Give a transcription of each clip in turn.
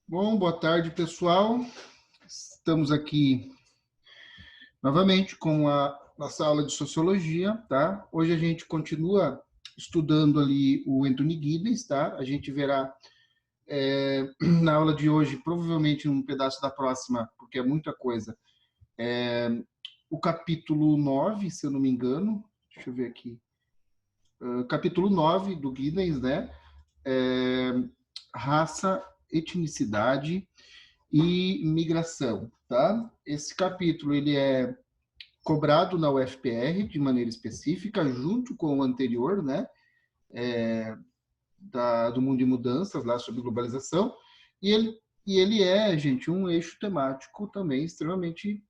Bom, boa tarde, pessoal. Estamos aqui novamente com a nossa aula de sociologia, tá? Hoje a gente continua estudando ali o Anthony Giddens, tá? A gente verá na aula de hoje, provavelmente num pedaço da próxima, porque é muita coisa, o capítulo 9, se eu não me engano. Deixa eu ver aqui. Capítulo 9 do Giddens, né? É, raça, etnicidade e migração, tá? Esse capítulo ele é cobrado na UFPR de maneira específica, junto com o anterior, né, do Mundo de Mudanças, lá sobre globalização, e ele é, gente, um eixo temático também extremamente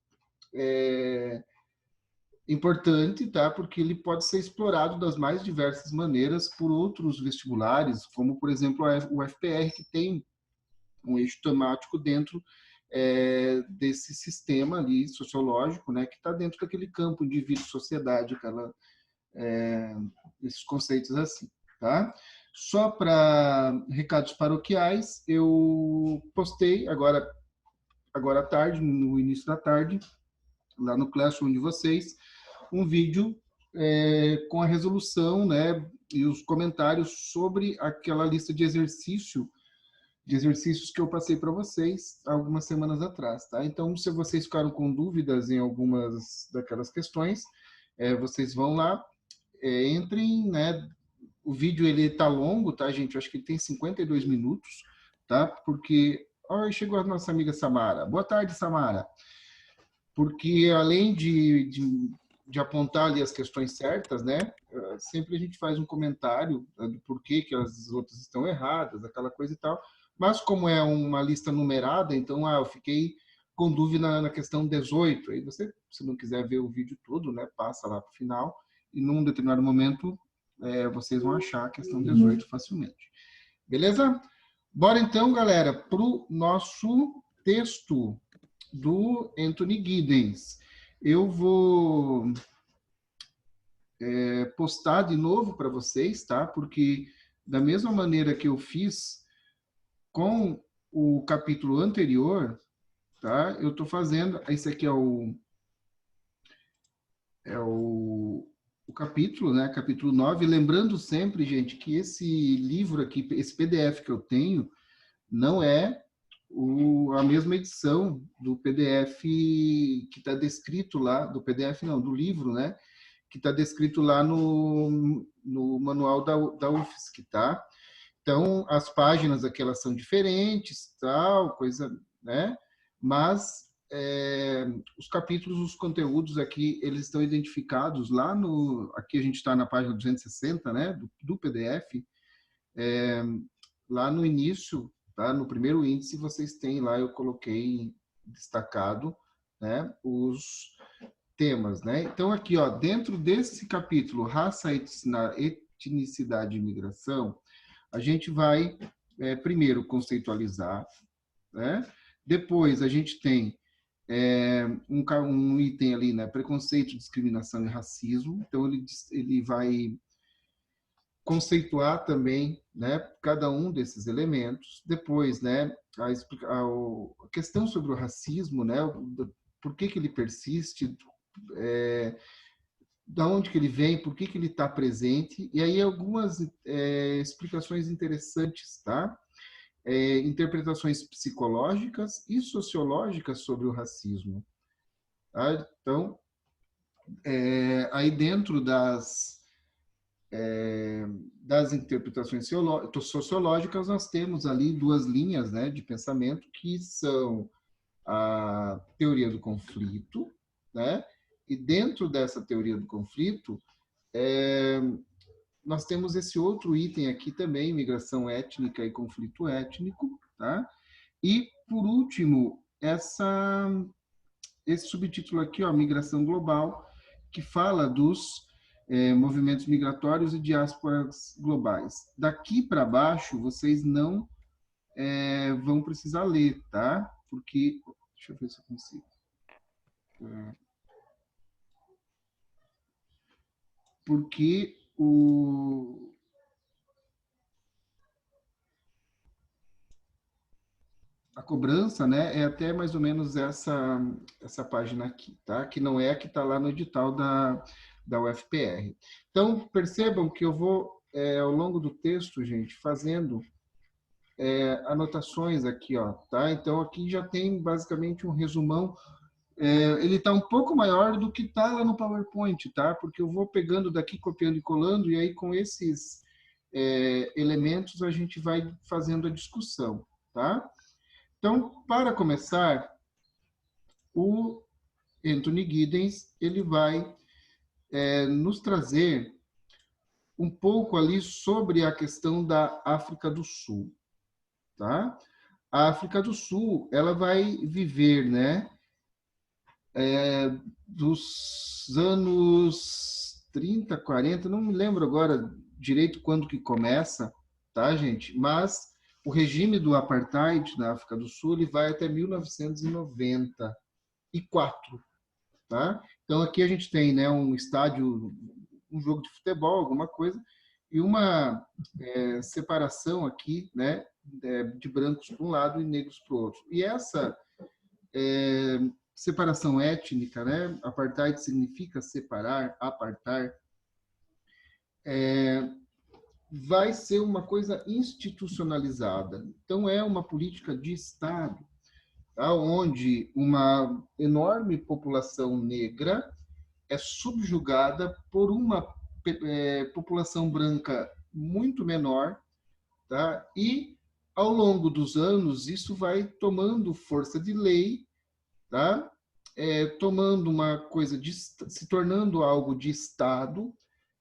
importante, tá? Porque ele pode ser explorado das mais diversas maneiras por outros vestibulares, como, por exemplo, o UFPR, que tem um eixo temático dentro desse sistema ali sociológico, né, que está dentro daquele campo de vida e sociedade, esses conceitos assim, tá? Só para recados paroquiais, eu postei agora à tarde, no início da tarde, lá no Classroom de vocês, um vídeo com a resolução, né, e os comentários sobre aquela lista de exercícios que eu passei para vocês algumas semanas atrás, tá? Então, se vocês ficaram com dúvidas em algumas daquelas questões, vocês vão lá, entrem, né? O vídeo ele tá longo, tá, gente? Eu acho que ele tem 52 minutos, tá? Porque chegou a nossa amiga Samara. Boa tarde, Samara. Porque além de apontar ali as questões certas, né? Sempre a gente faz um comentário do porquê que as outras estão erradas, aquela coisa e tal. Mas como é uma lista numerada, então eu fiquei com dúvida na questão 18. Aí você, se não quiser ver o vídeo todo, né, passa lá para o final e num determinado momento vocês vão achar a questão 18 facilmente. Beleza? Bora então, galera, para o nosso texto do Anthony Giddens. Eu vou postar de novo para vocês, tá? Porque da mesma maneira que eu fiz com o capítulo anterior, tá? Eu estou fazendo. Esse aqui é o capítulo, né? Capítulo 9. Lembrando sempre, gente, que esse livro aqui, esse PDF que eu tenho, não é a mesma edição do PDF que está descrito lá, do PDF não, do livro, né? Que está descrito lá no manual da UFSC, tá? Então, as páginas aqui, elas são diferentes, tal, coisa, né? Mas os capítulos, os conteúdos aqui, eles estão identificados lá no... Aqui a gente está na página 260, né? Do PDF. Lá no início, tá? No primeiro índice, vocês têm lá, eu coloquei destacado, né? Os temas, né? Então, aqui, ó, dentro desse capítulo, raça, etnicidade e migração, a gente vai, primeiro, conceitualizar, né? Depois, a gente tem um item ali, né? Preconceito, discriminação e racismo. Então, ele vai conceituar também, né, cada um desses elementos. Depois, né, a questão sobre o racismo, né, por que ele persiste, é, da onde que ele vem, por que ele está presente, e aí algumas explicações interessantes, tá? Interpretações psicológicas e sociológicas sobre o racismo. Tá? Então, aí dentro das interpretações sociológicas, nós temos ali duas linhas, né, de pensamento, que são a teoria do conflito, né? E dentro dessa teoria do conflito, nós temos esse outro item aqui também, migração étnica e conflito étnico, tá? E, por último, esse subtítulo aqui, ó, migração global, que fala dos movimentos migratórios e diásporas globais. Daqui para baixo, vocês não vão precisar ler, tá? Porque, deixa eu ver se eu consigo. Porque cobrança, né, é até mais ou menos essa página aqui, tá? Que não é a que está lá no edital da UFPR. Então, percebam que eu vou, ao longo do texto, gente, fazendo anotações aqui, ó, tá? Então, aqui já tem basicamente um resumão. Ele está um pouco maior do que está lá no PowerPoint, tá? Porque eu vou pegando daqui, copiando e colando, e aí com esses elementos a gente vai fazendo a discussão, tá? Então, para começar, o Anthony Giddens ele vai nos trazer um pouco ali sobre a questão da África do Sul, tá? A África do Sul, ela vai viver, né, dos anos 30, 40, não me lembro agora direito quando que começa, tá, gente? Mas o regime do apartheid na África do Sul ele vai até 1994, tá? Então aqui a gente tem, né, um estádio, um jogo de futebol, alguma coisa, e uma separação aqui, né, de brancos para um lado e negros para o outro. E essa separação étnica, né? Apartheid significa separar, apartar, vai ser uma coisa institucionalizada. Então, é uma política de Estado, tá? Onde uma enorme população negra é subjugada por uma população branca muito menor, tá? E, ao longo dos anos, isso vai tomando força de lei, tá? Tomando uma coisa, se tornando algo de Estado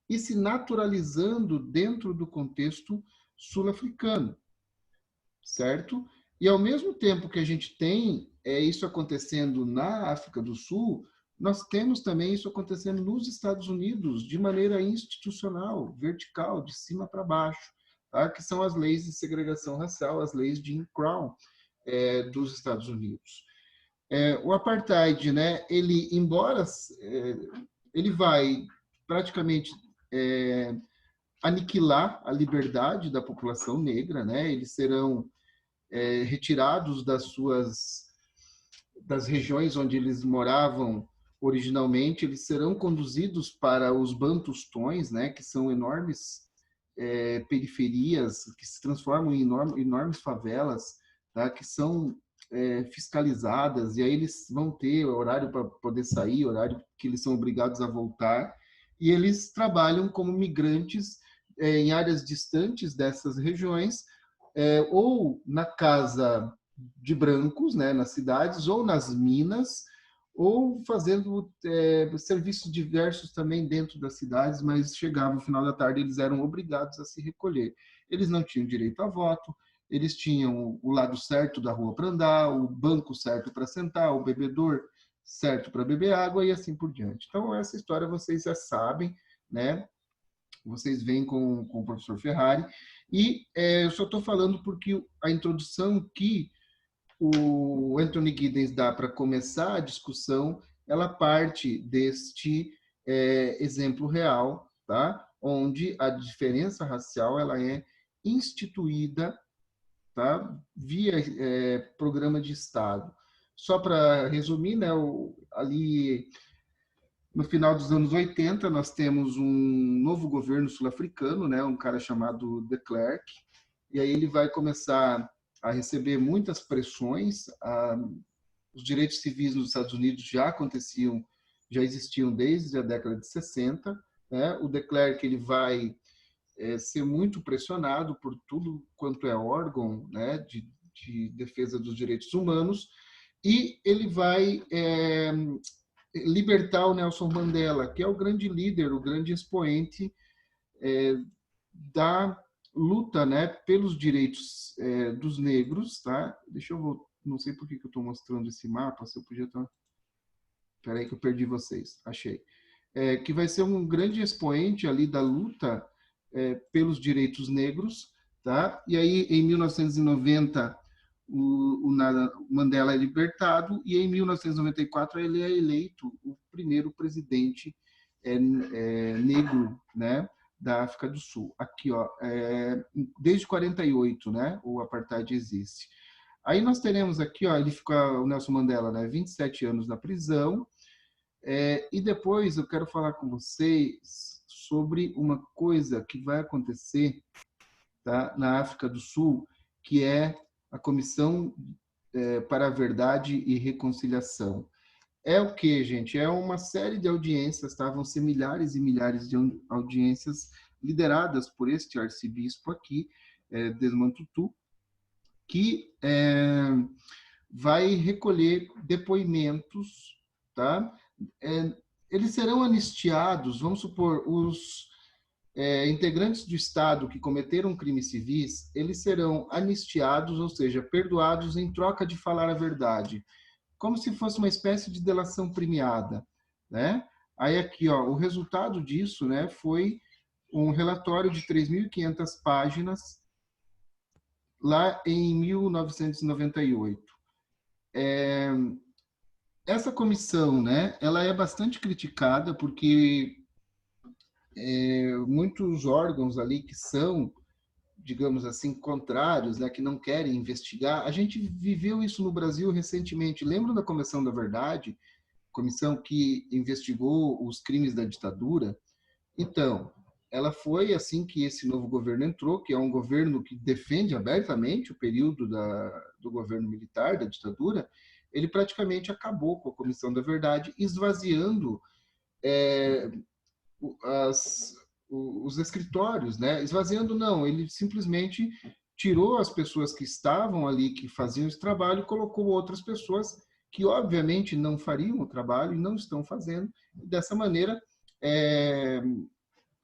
e se naturalizando dentro do contexto sul-africano, certo? E ao mesmo tempo que a gente tem isso acontecendo na África do Sul, nós temos também isso acontecendo nos Estados Unidos de maneira institucional, vertical, de cima para baixo, tá? Que são as leis de segregação racial, as leis de Jim Crow dos Estados Unidos. O apartheid, né, ele, embora ele vai praticamente aniquilar a liberdade da população negra, né, eles serão retirados das regiões onde eles moravam originalmente, eles serão conduzidos para os bantustões, né, que são enormes periferias que se transformam em enormes favelas, tá, que são fiscalizadas, e aí eles vão ter horário para poder sair, horário que eles são obrigados a voltar, e eles trabalham como migrantes em áreas distantes dessas regiões, ou na casa de brancos, né, nas cidades, ou nas minas, ou fazendo serviços diversos também dentro das cidades, mas chegava no final da tarde, eles eram obrigados a se recolher. Eles não tinham direito a voto, eles tinham o lado certo da rua para andar, o banco certo para sentar, o bebedor certo para beber água e assim por diante. Então, essa história vocês já sabem, né? Vocês veem com o professor Ferrari, e eu só estou falando porque a introdução que o Anthony Giddens dá para começar a discussão, ela parte deste exemplo real, tá? Onde a diferença racial ela é instituída, tá? Via programa de Estado. Só para resumir, né, ali no final dos anos 80, nós temos um novo governo sul-africano, né, um cara chamado de Klerk, e aí ele vai começar a receber muitas pressões. Os direitos civis nos Estados Unidos já aconteciam, já existiam desde a década de 60. Né? O de Klerk ele vai ser muito pressionado por tudo quanto é órgão, né, de defesa dos direitos humanos, e ele vai libertar o Nelson Mandela, que é o grande líder, o grande expoente da luta, né, pelos direitos dos negros, tá? Deixa eu não sei por que eu estou mostrando esse mapa, se eu podia estar... Espera aí que eu perdi vocês, achei. Que vai ser um grande expoente ali da luta pelos direitos negros, tá? E aí, em 1990, o Mandela é libertado, e em 1994 ele é eleito o primeiro presidente negro, né, da África do Sul. Aqui, ó, desde 48, né, o apartheid existe. Aí nós teremos aqui, ó, ele fica, o Nelson Mandela, né, 27 anos na prisão, e depois eu quero falar com vocês sobre uma coisa que vai acontecer, tá, na África do Sul, que é a Comissão para a Verdade e Reconciliação. É o que, gente? É uma série de audiências, tá? Vão ser milhares e milhares de audiências lideradas por este arcebispo aqui, Desmond Tutu, que vai recolher depoimentos, tá? Eles serão anistiados, vamos supor, os integrantes do Estado que cometeram crimes civis, eles serão anistiados, ou seja, perdoados em troca de falar a verdade, como se fosse uma espécie de delação premiada, né? Aí aqui, ó, o resultado disso, né, foi um relatório de 3.500 páginas lá em 1998. Essa comissão, né, ela é bastante criticada porque muitos órgãos ali que são, digamos assim, contrários, né, que não querem investigar. A gente viveu isso no Brasil recentemente. Lembra da Comissão da Verdade? Comissão que investigou os crimes da ditadura? Então, ela foi assim que esse novo governo entrou, que é um governo que defende abertamente o período do governo militar, da ditadura. Ele praticamente acabou com a Comissão da Verdade, esvaziando as, os escritórios, né? Esvaziando não, ele simplesmente tirou as pessoas que estavam ali, que faziam esse trabalho, e colocou outras pessoas que obviamente não fariam o trabalho e não estão fazendo. E dessa maneira,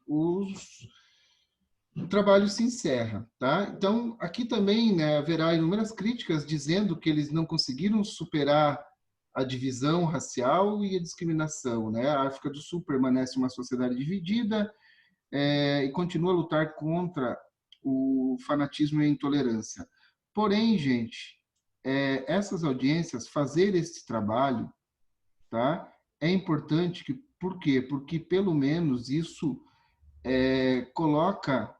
o trabalho se encerra, tá? Então, aqui também, né, haverá inúmeras críticas dizendo que eles não conseguiram superar a divisão racial e a discriminação, né? A África do Sul permanece uma sociedade dividida e continua a lutar contra o fanatismo e a intolerância. Porém, gente, essas audiências, fazer esse trabalho, tá? É importante, por quê? Porque pelo menos isso coloca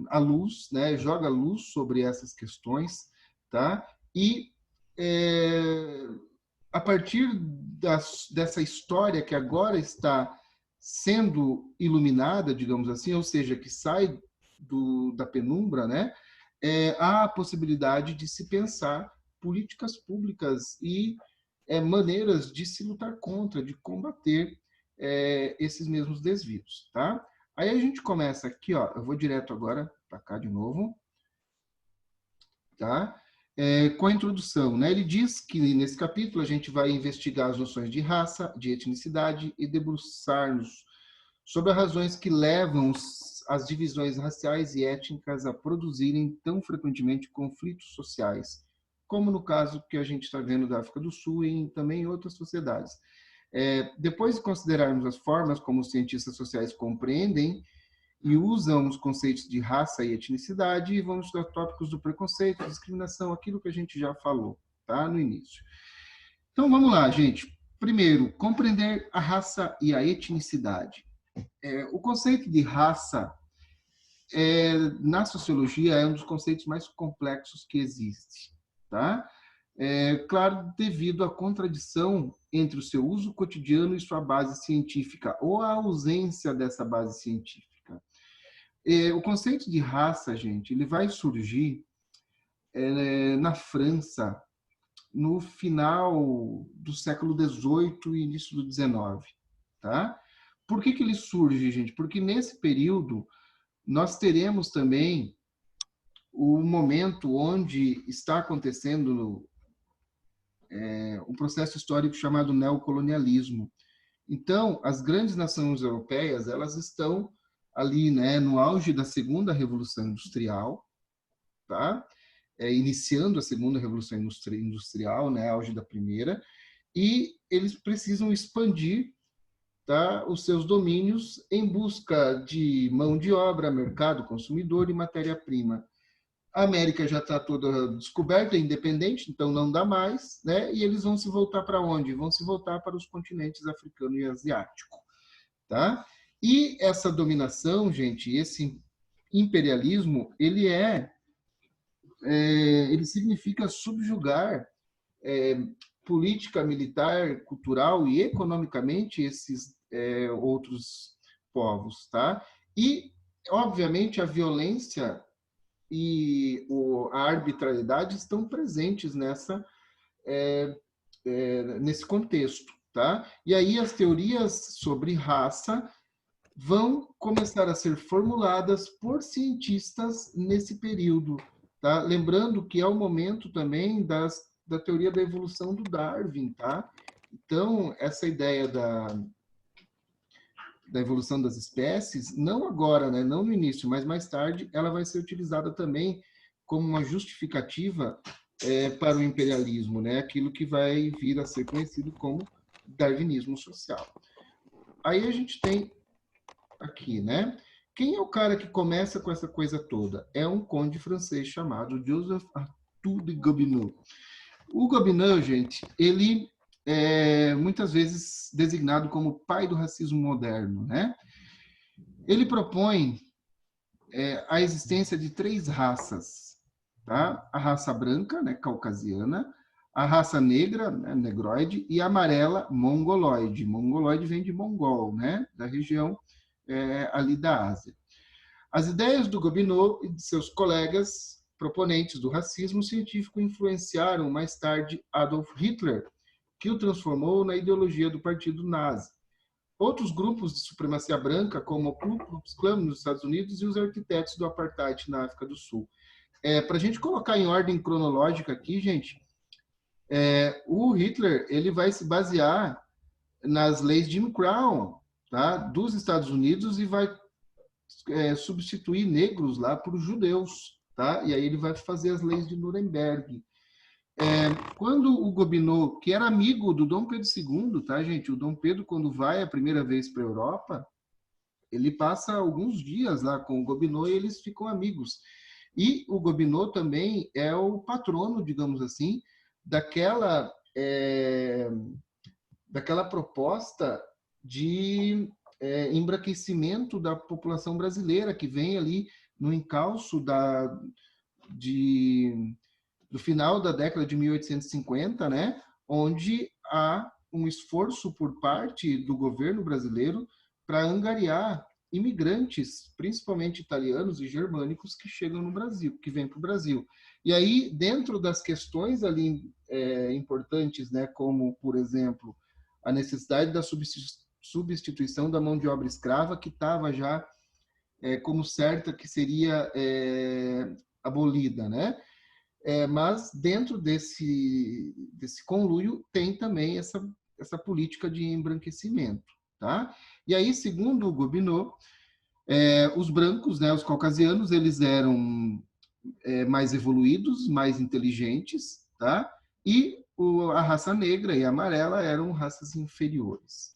a luz, né? Joga luz sobre essas questões, tá? E a partir dessa história que agora está sendo iluminada, digamos assim, ou seja, que sai da penumbra, né? Há a possibilidade de se pensar políticas públicas e maneiras de se lutar contra, de combater esses mesmos desvios, tá? Aí a gente começa aqui, ó, eu vou direto agora para cá de novo, tá? Com a introdução, né? Ele diz que nesse capítulo a gente vai investigar as noções de raça, de etnicidade e debruçar-nos sobre as razões que levam as divisões raciais e étnicas a produzirem tão frequentemente conflitos sociais, como no caso que a gente está vendo da África do Sul e também em outras sociedades. Depois de considerarmos as formas como os cientistas sociais compreendem e usam os conceitos de raça e etnicidade, vamos estudar tópicos do preconceito, discriminação, aquilo que a gente já falou, tá, no início. Então, vamos lá, gente. Primeiro, compreender a raça e a etnicidade. O conceito de raça, na sociologia, é um dos conceitos mais complexos que existe, tá? Claro, devido à contradição entre o seu uso cotidiano e sua base científica, ou a ausência dessa base científica. O conceito de raça, gente, ele vai surgir na França no final do século XVIII e início do XIX, tá? Por que ele surge, gente? Porque nesse período nós teremos também o momento onde está acontecendo um processo histórico chamado neocolonialismo. Então, as grandes nações europeias, elas estão ali, né, no auge da segunda revolução industrial, tá? Iniciando a segunda revolução industrial, né, auge da primeira, e eles precisam expandir, tá, os seus domínios em busca de mão de obra, mercado consumidor e matéria-prima. A América já está toda descoberta, independente, então não dá mais, né? E eles vão se voltar para onde? Vão se voltar para os continentes africano e asiático, tá? E essa dominação, gente, esse imperialismo, ele é ele significa subjugar política, militar, cultural e economicamente esses outros povos, tá? E, obviamente, a violência e a arbitrariedade estão presentes nesse contexto, tá? E aí as teorias sobre raça vão começar a ser formuladas por cientistas nesse período, tá? Lembrando que é o momento também da teoria da evolução do Darwin, tá? Então, essa ideia da evolução das espécies, não agora, né, não no início, mas mais tarde, ela vai ser utilizada também como uma justificativa para o imperialismo, né? Aquilo que vai vir a ser conhecido como darwinismo social. Aí a gente tem aqui, né? Quem é o cara que começa com essa coisa toda? É um conde francês chamado Joseph Arthur de Gobineau. O Gobineau, gente, ele é muitas vezes designado como pai do racismo moderno, né? Ele propõe a existência de 3 raças, tá? A raça branca, né, caucasiana, a raça negra, né, negroide, e a amarela, mongoloide. Mongoloide vem de mongol, né, da região ali da Ásia. As ideias do Gobineau e de seus colegas proponentes do racismo científico influenciaram mais tarde Adolf Hitler, que o transformou na ideologia do Partido Nazi. Outros grupos de supremacia branca, como o Ku Klux Klan nos Estados Unidos e os arquitetos do apartheid na África do Sul. Para a gente colocar em ordem cronológica aqui, gente, o Hitler ele vai se basear nas leis Jim Crow, tá, dos Estados Unidos, e vai substituir negros lá por judeus, tá? E aí ele vai fazer as leis de Nuremberg. Quando o Gobineau, que era amigo do Dom Pedro II, tá, gente? O Dom Pedro, quando vai a primeira vez para a Europa, ele passa alguns dias lá com o Gobineau e eles ficam amigos. E o Gobineau também é o patrono, digamos assim, daquela proposta de embranquecimento da população brasileira, que vem ali no encalço do final da década de 1850, né, onde há um esforço por parte do governo brasileiro para angariar imigrantes, principalmente italianos e germânicos, que chegam no Brasil, que vêm para o Brasil. E aí, dentro das questões ali importantes, né, como, por exemplo, a necessidade da substituição da mão de obra escrava, que estava já como certa que seria abolida, né? Mas dentro desse conluio tem também essa política de embranquecimento, tá? E aí, segundo o Gobineau, os brancos, né, os caucasianos, eles eram mais evoluídos, mais inteligentes, tá? E a raça negra e amarela eram raças inferiores,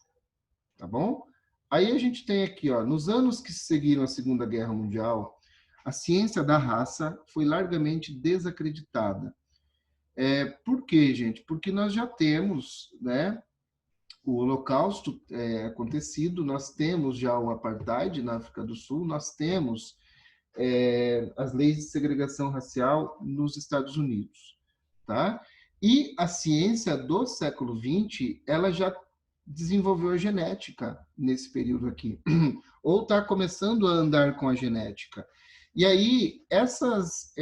tá bom? Aí a gente tem aqui, ó, nos anos que seguiram a Segunda Guerra Mundial, a ciência da raça foi largamente desacreditada. Por quê, gente? Porque nós já temos, né, o Holocausto acontecido, nós temos já o Apartheid na África do Sul, nós temos as leis de segregação racial nos Estados Unidos, tá? E a ciência do século XX, ela já desenvolveu a genética nesse período aqui, ou está começando a andar com a genética. E aí, essas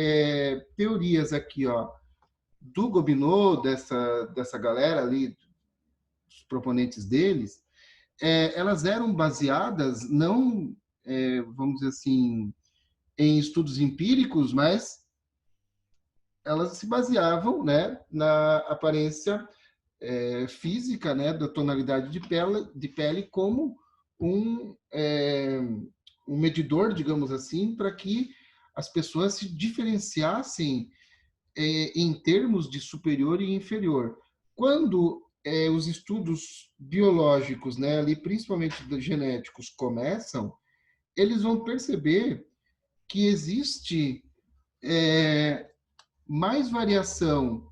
teorias aqui, ó, do Gobineau, dessa galera ali, os proponentes deles, elas eram baseadas, não, vamos dizer assim, em estudos empíricos, mas elas se baseavam, né, na aparência física, né, da tonalidade de pele como um medidor, digamos assim, para que as pessoas se diferenciassem em termos de superior e inferior. Quando os estudos biológicos, né, ali, principalmente genéticos, começam, eles vão perceber que existe mais variação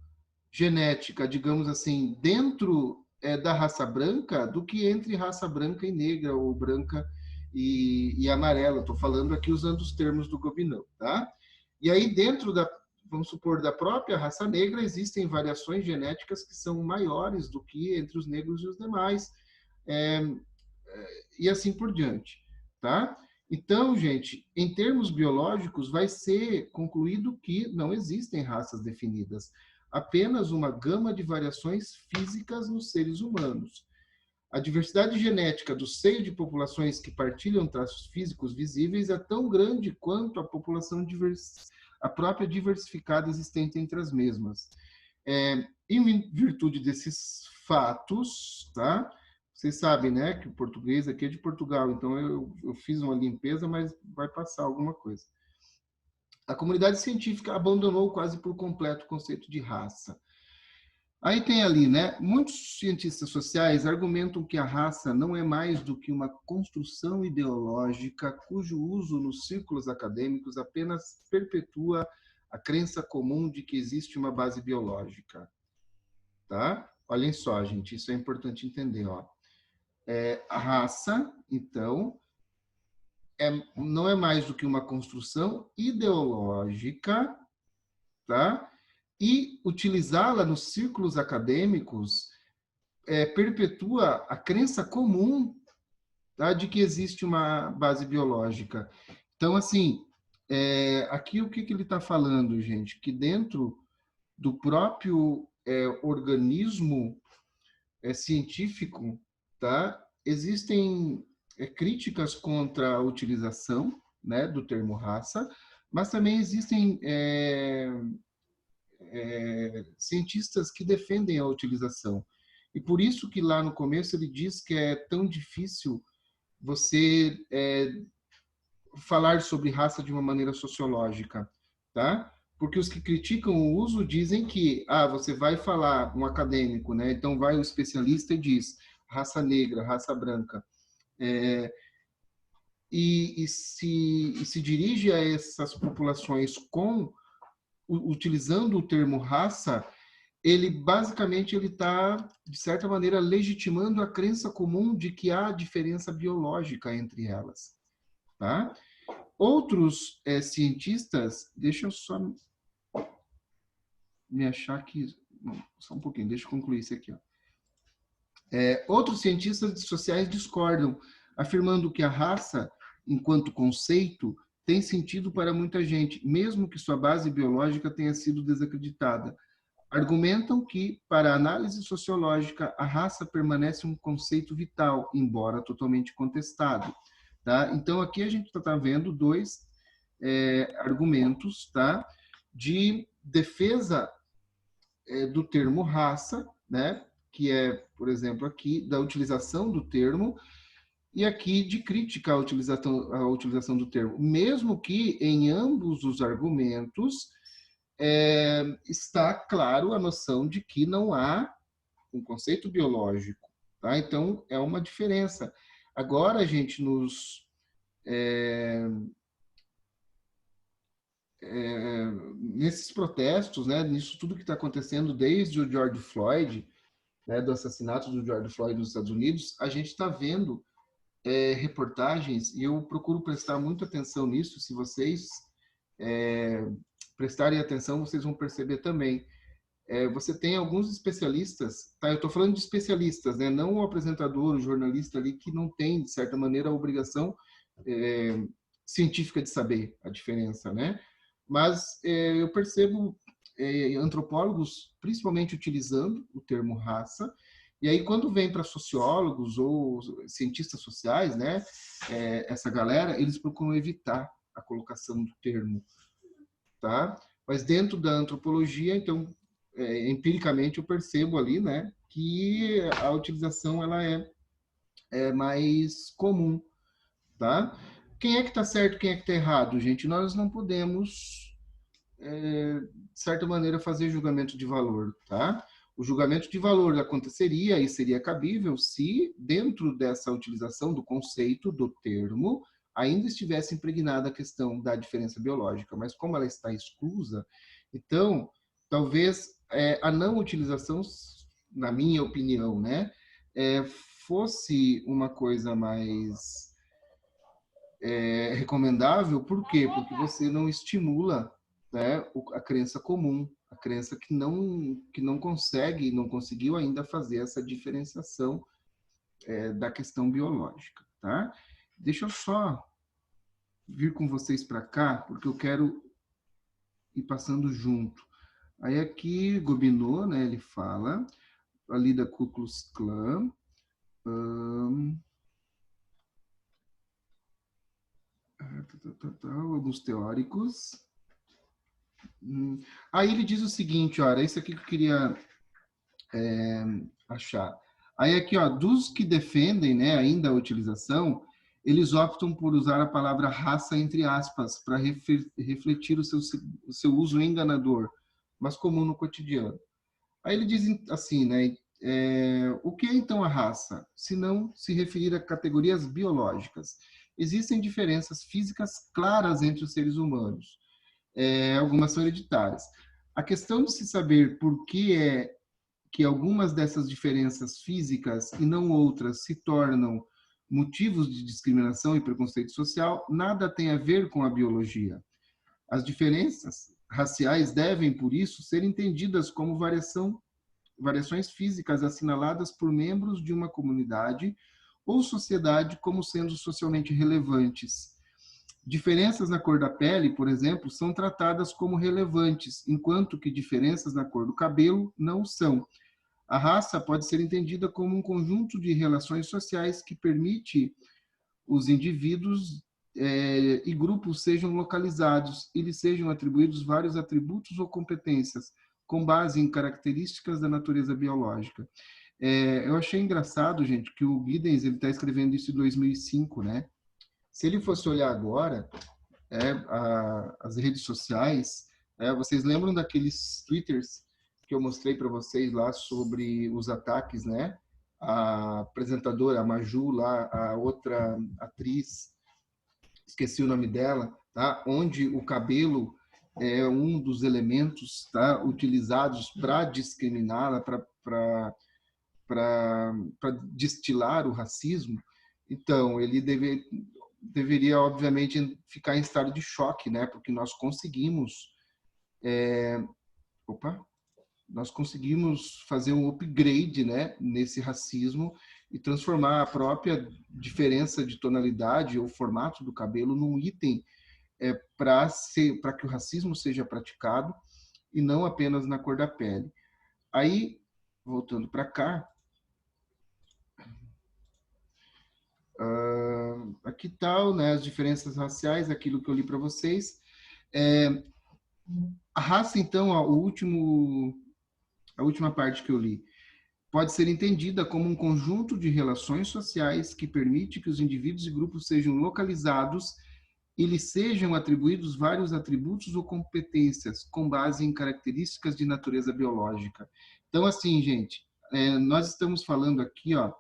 genética, digamos assim, dentro da raça branca do que entre raça branca e negra, ou branca e amarela. Estou falando aqui usando os termos do Gobineau, tá? E aí, dentro vamos supor, da própria raça negra, existem variações genéticas que são maiores do que entre os negros e os demais, é, e assim por diante, tá? Então, gente, em termos biológicos, vai ser concluído que não existem raças definidas, apenas uma gama de variações físicas nos seres humanos. A diversidade genética do seio de populações que partilham traços físicos visíveis é tão grande quanto a população a própria diversificada existente entre as mesmas. Em virtude desses fatos, tá? Vocês sabem, né, que o português aqui é de Portugal, então eu fiz uma limpeza, mas vai passar alguma coisa. A comunidade científica abandonou quase por completo o conceito de raça. Aí tem ali, né? Muitos cientistas sociais argumentam que a raça não é mais do que uma construção ideológica cujo uso nos círculos acadêmicos apenas perpetua a crença comum de que existe uma base biológica, tá? Olhem só, gente, isso é importante entender, ó. A raça, então, não é mais do que uma construção ideológica, tá? E utilizá-la nos círculos acadêmicos perpetua a crença comum, tá, de que existe uma base biológica. Então, assim, aqui o que ele está falando, gente? Que dentro do próprio organismo científico, tá, existem críticas contra a utilização, né, do termo raça, mas também existem cientistas que defendem a utilização. E por isso que lá no começo ele diz que é tão difícil você falar sobre raça de uma maneira sociológica, tá? Porque os que criticam o uso dizem que, você vai falar, um acadêmico, né? Então vai o especialista e diz raça negra, raça branca. Se dirige a essas populações utilizando o termo raça, ele basicamente ele está, de certa maneira, legitimando a crença comum de que há diferença biológica entre elas. Tá? Outros cientistas, deixa eu só me achar aqui, só um pouquinho, deixa eu concluir isso aqui. Ó. Outros cientistas sociais discordam, afirmando que a raça, enquanto conceito, tem sentido para muita gente, mesmo que sua base biológica tenha sido desacreditada. Argumentam que, para a análise sociológica, a raça permanece um conceito vital, embora totalmente contestado. Tá? Então, aqui a gente está vendo dois argumentos, tá, de defesa do termo raça, né, que é, por exemplo, aqui, da utilização do termo, e aqui de crítica à utilização do termo, mesmo que em ambos os argumentos está claro a noção de que não há um conceito biológico. Tá? Então, é uma diferença. Agora, a gente, nesses protestos, né, nisso tudo que está acontecendo desde o George Floyd, né, do assassinato do George Floyd nos Estados Unidos, a gente está vendo reportagens, e eu procuro prestar muita atenção nisso, se vocês prestarem atenção, vocês vão perceber também. Você tem alguns especialistas, tá? Eu estou falando de especialistas, né? Não o apresentador, o jornalista ali que não tem, de certa maneira, a obrigação científica de saber a diferença, né? Mas eu percebo antropólogos, principalmente utilizando o termo raça, e aí quando vem para sociólogos ou cientistas sociais, né? Essa galera, eles procuram evitar a colocação do termo, tá? Mas dentro da antropologia, então, empiricamente eu percebo ali, né, que a utilização ela é mais comum, tá? Quem é que está certo, quem é que está errado, gente? Nós não podemos, de certa maneira, fazer julgamento de valor, tá? O julgamento de valor aconteceria e seria cabível se, dentro dessa utilização do conceito, do termo, ainda estivesse impregnada a questão da diferença biológica, mas como ela está exclusa, então, talvez a não utilização, na minha opinião, né, fosse uma coisa mais recomendável. Por quê? Porque você não estimula né, a crença comum, a crença que não consegue, não conseguiu ainda fazer essa diferenciação da questão biológica, tá? Deixa eu só vir com vocês para cá, porque eu quero ir passando junto. Aí aqui, Gobineau, né, ele fala ali da Ku Klux Klan, alguns teóricos. Aí ele diz o seguinte, olha, isso aqui que eu queria achar. Aí aqui, ó, dos que defendem, né, ainda a utilização, eles optam por usar a palavra raça entre aspas para refletir o seu uso enganador, mas comum no cotidiano. Aí ele diz assim, né, o que é então a raça? Se não se referir a categorias biológicas. Existem diferenças físicas claras entre os seres humanos. Algumas são hereditárias. A questão de se saber por que é que algumas dessas diferenças físicas e não outras se tornam motivos de discriminação e preconceito social, nada tem a ver com a biologia. As diferenças raciais devem, por isso, ser entendidas como variações físicas assinaladas por membros de uma comunidade ou sociedade como sendo socialmente relevantes. Diferenças na cor da pele, por exemplo, são tratadas como relevantes, enquanto que diferenças na cor do cabelo não são. A raça pode ser entendida como um conjunto de relações sociais que permite os indivíduos e grupos sejam localizados e lhes sejam atribuídos vários atributos ou competências com base em características da natureza biológica. Eu achei engraçado, gente, que o Giddens está escrevendo isso em 2005, né? Se ele fosse olhar agora, as redes sociais, vocês lembram daqueles twitters que eu mostrei para vocês lá sobre os ataques, né? A apresentadora, a Maju, lá, a outra atriz, esqueci o nome dela, tá? Onde o cabelo é um dos elementos, tá? Utilizados para discriminá-la, para destilar o racismo. Então, ele deveria, obviamente, ficar em estado de choque, né? Porque nós conseguimos nós conseguimos fazer um upgrade, né, nesse racismo e transformar a própria diferença de tonalidade ou formato do cabelo num item para que o racismo seja praticado e não apenas na cor da pele. Aí, voltando para cá, aqui tal, né, as diferenças raciais, aquilo que eu li para vocês. A raça, então, ó, a última parte que eu li, pode ser entendida como um conjunto de relações sociais que permite que os indivíduos e grupos sejam localizados e lhes sejam atribuídos vários atributos ou competências com base em características de natureza biológica. Então, assim, gente, nós estamos falando aqui, ó,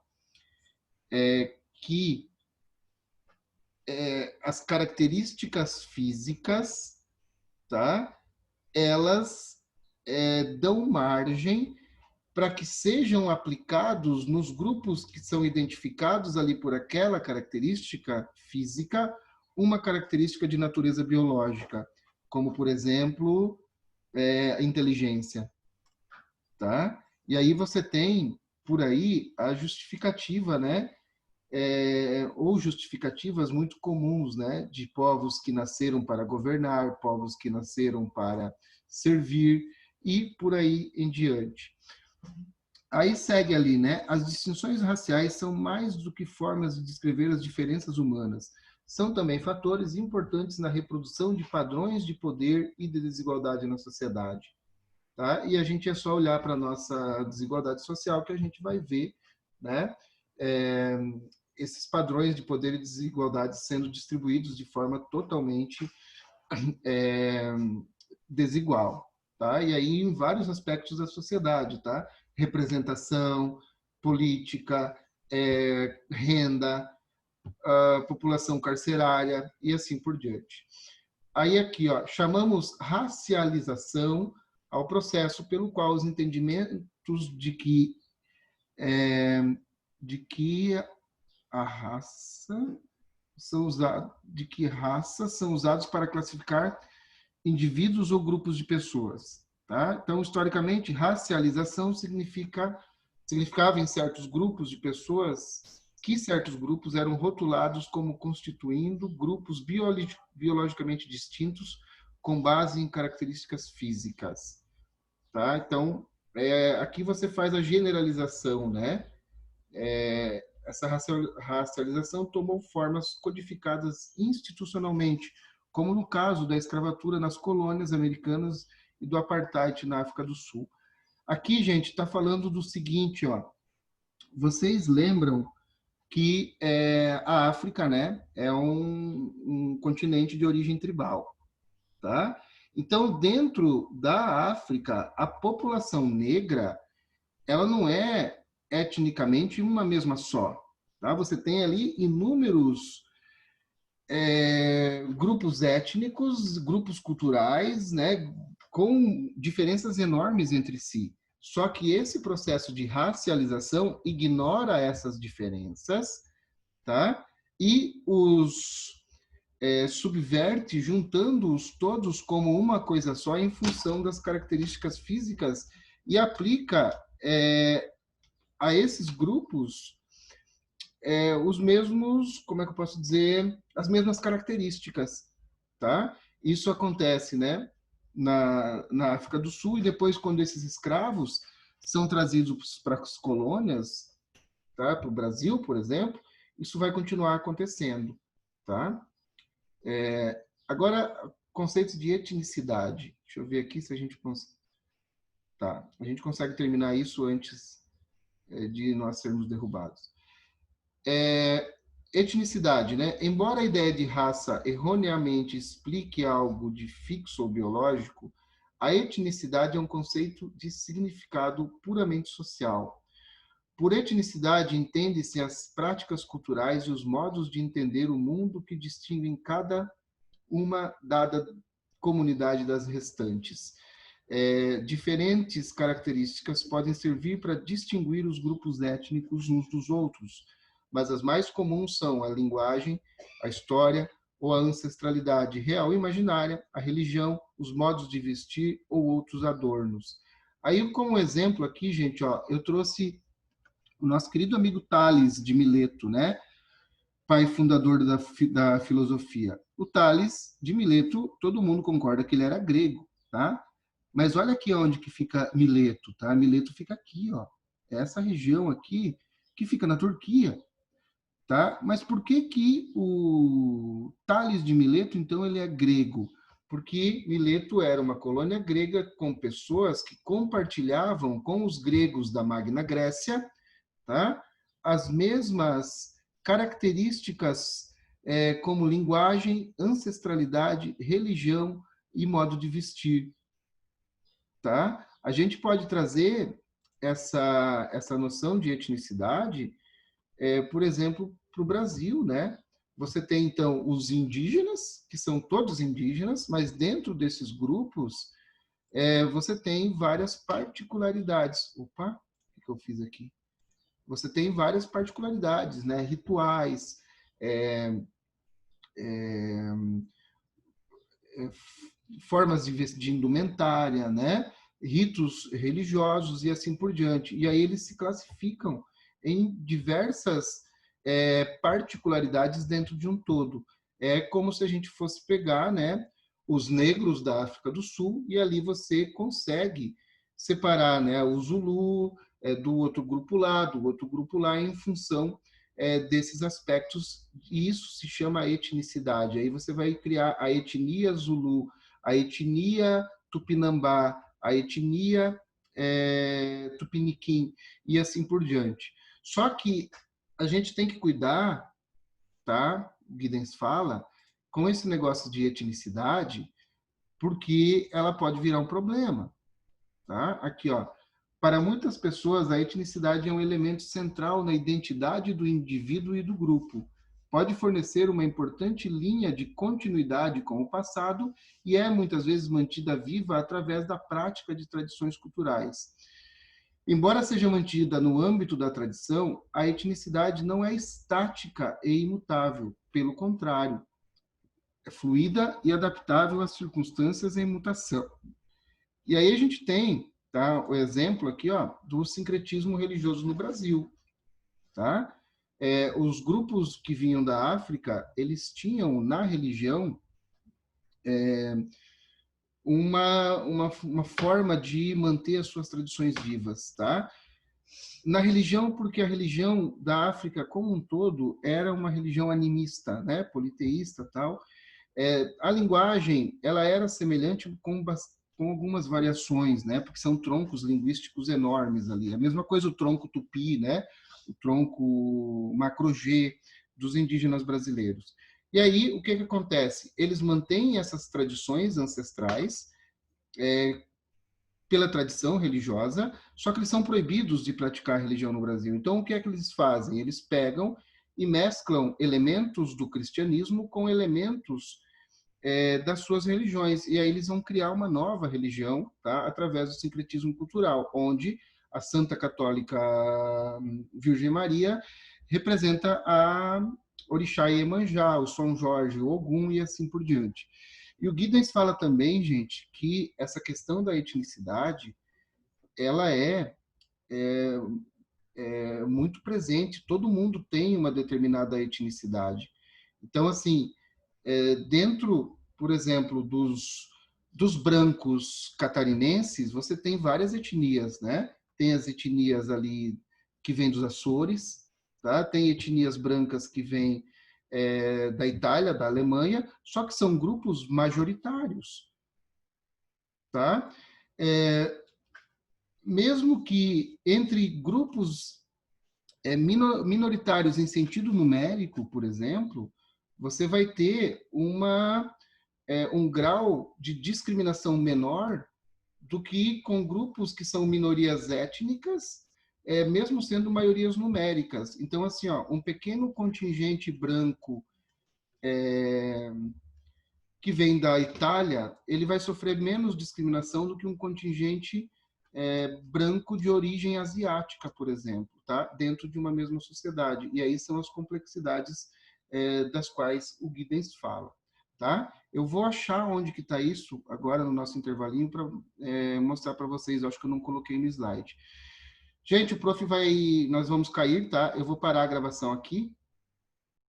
que as características físicas, tá? Elas dão margem para que sejam aplicados nos grupos que são identificados ali por aquela característica física, uma característica de natureza biológica, como, por exemplo, a inteligência, tá? E aí você tem, por aí, a justificativa, né? Ou justificativas muito comuns, né? De povos que nasceram para governar, povos que nasceram para servir e por aí em diante. Aí segue ali, né? As distinções raciais são mais do que formas de descrever as diferenças humanas. São também fatores importantes na reprodução de padrões de poder e de desigualdade na sociedade. Tá? E a gente é só olhar para a nossa desigualdade social que a gente vai ver, né? Esses padrões de poder e desigualdade sendo distribuídos de forma totalmente desigual. Tá? E aí em vários aspectos da sociedade, tá? Representação, política, renda, população carcerária e assim por diante. Aí aqui, ó, chamamos racialização ao processo pelo qual os entendimentos de que a raça são usados para classificar indivíduos ou grupos de pessoas. Tá? Então, historicamente, racialização significava em certos grupos de pessoas que certos grupos eram rotulados como constituindo grupos biologicamente distintos com base em características físicas. Tá? Então, aqui você faz a generalização, né? Essa racialização tomou formas codificadas institucionalmente, como no caso da escravatura nas colônias americanas e do apartheid na África do Sul. Aqui, gente, está falando do seguinte, ó. Vocês lembram que a África, né, é um continente de origem tribal, tá? Então, dentro da África, a população negra, ela não é etnicamente uma mesma só, tá? Você tem ali inúmeros grupos étnicos, grupos culturais, né, com diferenças enormes entre si. Só que esse processo de racialização ignora essas diferenças, tá? E os subverte, juntando-os todos como uma coisa só em função das características físicas e aplica a esses grupos os mesmos, como é que eu posso dizer, as mesmas características, tá? Isso acontece, né, na África do Sul, e depois, quando esses escravos são trazidos para as colônias, tá, para o Brasil, por exemplo, isso vai continuar acontecendo, tá? Agora, conceitos de etnicidade. Deixa eu ver aqui se a gente consegue. Tá, a gente consegue terminar isso antes de nós sermos derrubados. Etnicidade, né? Embora a ideia de raça erroneamente explique algo de fixo ou biológico, a etnicidade é um conceito de significado puramente social. Por etnicidade, entende-se as práticas culturais e os modos de entender o mundo que distinguem cada uma dada comunidade das restantes. Diferentes características podem servir para distinguir os grupos étnicos uns dos outros, mas as mais comuns são a linguagem, a história ou a ancestralidade real e imaginária, a religião, os modos de vestir ou outros adornos. Aí, como exemplo aqui, gente, ó, eu trouxe o nosso querido amigo Tales de Mileto, né? Pai fundador da filosofia. O Tales de Mileto, todo mundo concorda que ele era grego, tá? Mas olha aqui onde que fica Mileto, tá? Mileto fica aqui, ó. Essa região aqui que fica na Turquia, tá? Mas por que que o Tales de Mileto, então, ele é grego? Porque Mileto era uma colônia grega com pessoas que compartilhavam com os gregos da Magna Grécia, tá? As mesmas características como linguagem, ancestralidade, religião e modo de vestir, tá? A gente pode trazer essa noção de etnicidade, por exemplo, para o Brasil, né? Você tem, então, os indígenas, que são todos indígenas, mas dentro desses grupos, você tem várias particularidades. Opa, o que eu fiz aqui? Você tem várias particularidades, né? Rituais, formas de indumentária, né? Ritos religiosos e assim por diante. E aí eles se classificam em diversas particularidades dentro de um todo. É como se a gente fosse pegar, né, os negros da África do Sul e ali você consegue separar, né, o Zulu do outro grupo lá, do outro grupo lá, em função desses aspectos, e isso se chama etnicidade. Aí você vai criar a etnia Zulu, a etnia Tupinambá, a etnia Tupiniquim, e assim por diante. Só que a gente tem que cuidar, tá? Giddens fala, com esse negócio de etnicidade, porque ela pode virar um problema, tá? Aqui, ó. Para muitas pessoas, a etnicidade é um elemento central na identidade do indivíduo e do grupo. Pode fornecer uma importante linha de continuidade com o passado e é muitas vezes mantida viva através da prática de tradições culturais. Embora seja mantida no âmbito da tradição, a etnicidade não é estática e imutável. Pelo contrário, fluida e adaptável às circunstâncias em mutação. E aí a gente tem, tá, o exemplo aqui, ó, do sincretismo religioso no Brasil, tá? Os grupos que vinham da África, eles tinham na religião uma forma de manter as suas tradições vivas, tá? Na religião, porque a religião da África como um todo era uma religião animista, né, politeísta, tal. A linguagem, ela era semelhante com algumas variações, né, porque são troncos linguísticos enormes ali. A mesma coisa o tronco tupi, né, o tronco macro-G dos indígenas brasileiros. E aí, o que acontece? Eles mantêm essas tradições ancestrais, pela tradição religiosa, só que eles são proibidos de praticar religião no Brasil. Então, o que é que eles fazem? Eles pegam e mesclam elementos do cristianismo com elementos das suas religiões. E aí eles vão criar uma nova religião, tá? Através do sincretismo cultural, onde a Santa Católica Virgem Maria representa a Orixá e Iemanjá, o São Jorge, o Ogum e assim por diante. E o Giddens fala também, gente, que essa questão da etnicidade, ela é muito presente. Todo mundo tem uma determinada etnicidade. Então, assim, dentro, por exemplo, dos brancos catarinenses, você tem várias etnias, né? Tem as etnias ali que vêm dos Açores, tá? Tem etnias brancas que vêm da Itália, da Alemanha, só que são grupos majoritários, tá? Mesmo que entre grupos minoritários em sentido numérico, por exemplo, você vai ter um grau de discriminação menor do que com grupos que são minorias étnicas, mesmo sendo maiorias numéricas. Então, assim, ó, um pequeno contingente branco que vem da Itália, ele vai sofrer menos discriminação do que um contingente branco de origem asiática, por exemplo, tá? Dentro de uma mesma sociedade. E aí são as complexidades das quais o Giddens fala. Tá? Eu vou achar onde que está isso agora no nosso intervalinho para mostrar para vocês. Eu acho que eu não coloquei no slide. Gente, nós vamos cair, tá? Eu vou parar a gravação aqui,